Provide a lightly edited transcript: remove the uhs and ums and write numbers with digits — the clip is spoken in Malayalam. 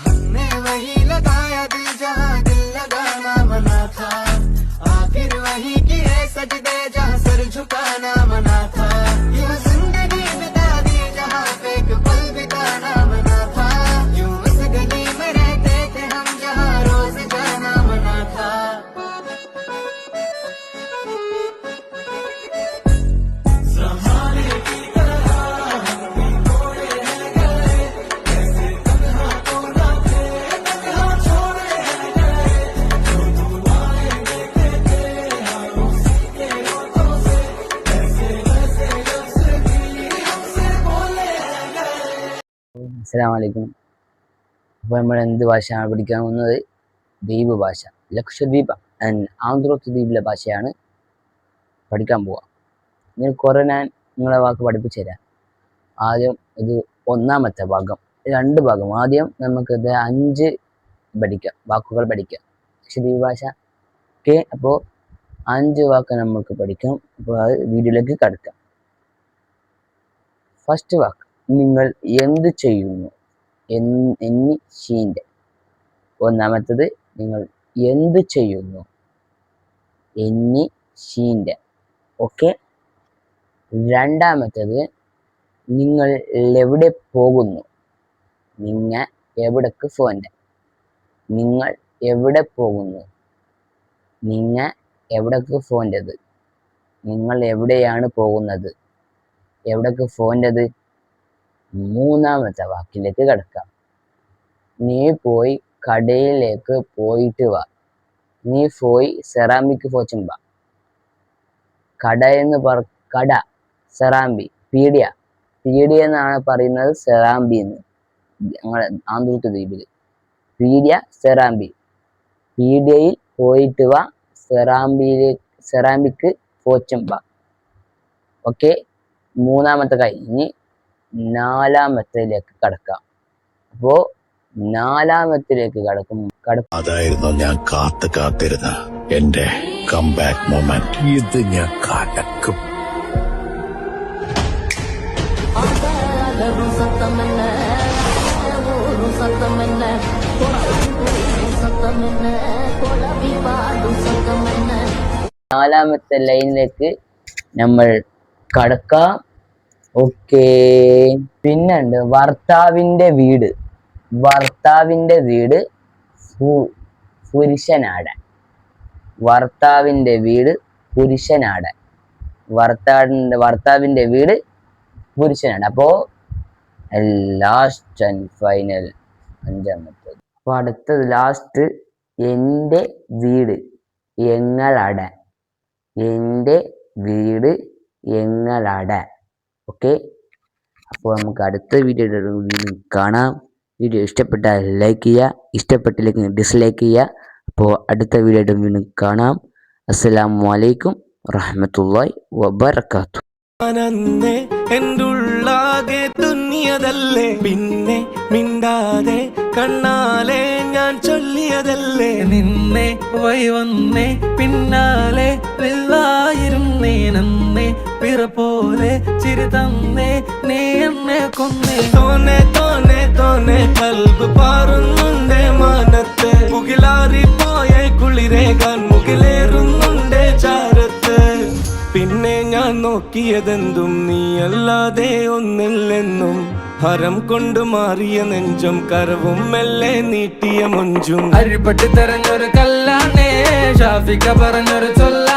हमने वही लगाया दिल जहाँ दिल लगाना मना था, आखिर वही किए सजदे जहाँ सर झुकाना मना था। यूं जिंदगी बिता दी जहाँ पे एक पल बिताना मना था, यूं उस गली में रहते थे हम जहाँ रोज जाना मना था। അസ്സലാമലൈക്കും. അപ്പോൾ നമ്മൾ എന്ത് ഭാഷയാണ് പഠിക്കാൻ പോകുന്നത്? ദ്വീപ് ഭാഷ, ലക്ഷദ്വീപ് ആൻഡ് ആന്ധ്രദ്വീപിലെ ഭാഷയാണ് പഠിക്കാൻ പോവുക. ഇതിന് കുറേ ഞാൻ നിങ്ങളെ വാക്ക് പഠിപ്പിച്ചു തരാം. ആദ്യം ഇത് ഒന്നാമത്തെ ഭാഗം, 2 ഭാഗം. ആദ്യം നമുക്കിത് 5 പഠിക്കാം, വാക്കുകൾ പഠിക്കാം ലക്ഷദ്വീപ് ഭാഷ. ഓക്കെ, അപ്പോൾ 5 വാക്ക് നമുക്ക് പഠിക്കാം. അപ്പോൾ അത് വീഡിയോയിലേക്ക് കടക്കാം. ഫസ്റ്റ് വാക്ക്, നിങ്ങൾ എന്ത് ചെയ്യുന്നു? എന്നി ഷീൻ്റെ. ഒന്നാമത്തത് നിങ്ങൾ എന്ത് ചെയ്യുന്നു? എന്നി ഷീൻ്റെ. ഓക്കെ. രണ്ടാമത്തത് നിങ്ങൾ എവിടെ പോകുന്നു? നിങ്ങ എവിടേക്ക് പോകണ്ടേ? നിങ്ങൾ എവിടെ പോകുന്നു? നിങ്ങ എവിടേക്ക് പോകേണ്ടത്? നിങ്ങൾ എവിടെയാണ് പോകുന്നത്? എവിടേക്ക് പോകേണ്ടത്? മൂന്നാമത്തെ വാക്കിലേക്ക് കിടക്കാം. നീ പോയി കടയിലേക്ക് പോയിട്ട് വാ. നീ പോയി സെറാമിക് പോച്ചും വാ. കട എന്ന് കട, സെറാമ്പി, പീഡിയ. പീഡിയ എന്നാണ് പറയുന്നത്, സെറാമ്പി എന്ന് ഞങ്ങൾ ആന്ധ്രദ്വീപിൽ. പീഡിയ, സെറാമ്പി. പീഡിയയിൽ പോയിട്ട് വാ, സെറാമിക് പോച്ചും വാ. ഓക്കെ, മൂന്നാമത്തെ കഴിഞ്ഞ് നാലാമത്തിലേക്ക് കടക്കാം. അപ്പോ നാലാമത്തിലേക്ക് അതായിരുന്നു ഞാൻ കാത്തിരുന്ന എന്റെ കംബാക്ക് മൊമെന്റ്. ഇത് ഞാൻ കടക്കും. നാലാമത്തെ ലൈനിലേക്ക് നമ്മൾ കടക്കാം. ഓക്കെ, പിന്നുണ്ട് ഭർത്താവിൻ്റെ വീട്. ഭർത്താവിൻ്റെ വീട് പുരുഷനാട്. ഭർത്താവിൻ്റെ വീട് പുരുഷനാട്. ഭർത്താവിൻ്റെ വീട് പുരുഷനാട്. അപ്പോൾ ലാസ്റ്റ് ആൻഡ് ഫൈനൽ 5ാമത്തത്. അപ്പോൾ അടുത്തത് ലാസ്റ്റ്, എൻ്റെ വീട് എങ്ങളട. എൻ്റെ വീട് എങ്ങളട. ഓക്കെ, അപ്പോൾ നമുക്ക് അടുത്ത വീഡിയോ കാണാം. വീഡിയോ ഇഷ്ടപ്പെട്ടാൽ ലൈക്ക് ചെയ്യുക, ഇഷ്ടപ്പെട്ടില്ലെങ്കിൽ ഡിസ്ലൈക്ക് ചെയ്യുക. അപ്പോൾ അടുത്ത വീഡിയോ വീണ്ടും കാണാം. അസ്സലാമു അലൈക്കും റഹ്മത്തുള്ളാഹി വബറകാതുഹു. എന്തുള്ളാകെ തുന്നിയതല്ലേ, പിന്നെ മിണ്ടാതെ കണ്ണാലെ ഞാൻ ചൊല്ലിയതല്ലേ. നിന്നെ വന്നേ പിന്നാലെ വെള്ളായിരുന്നേ, നന്നേ പിറ പോലെ ചിരി തന്നേ, നീ എന്നെ കൊന്നേ. തോന്നെ തോന്നെ തോന്നെ കൽബ് പാറുന്നുണ്ടേ മാനത്ത്, മുകിലാറിപ്പോയ കുളിരേകാൻ മുകിലേറുന്നുണ്ടേ ചാരത്ത്. പിന്നെ ഞാൻ നോക്കിയതെന്തും നീയല്ലാതെ ഒന്നില്ലെന്നും, ഹരം കൊണ്ട് മാറിയ നെഞ്ചും കരവും മെല്ലെ നീട്ടിയ മൊഞ്ചും. അരിപ്പട്ടി തെരഞ്ഞൊരു കല്ലാണേ, ഷാഫിക്ക പറഞ്ഞൊരു ചൊല്ല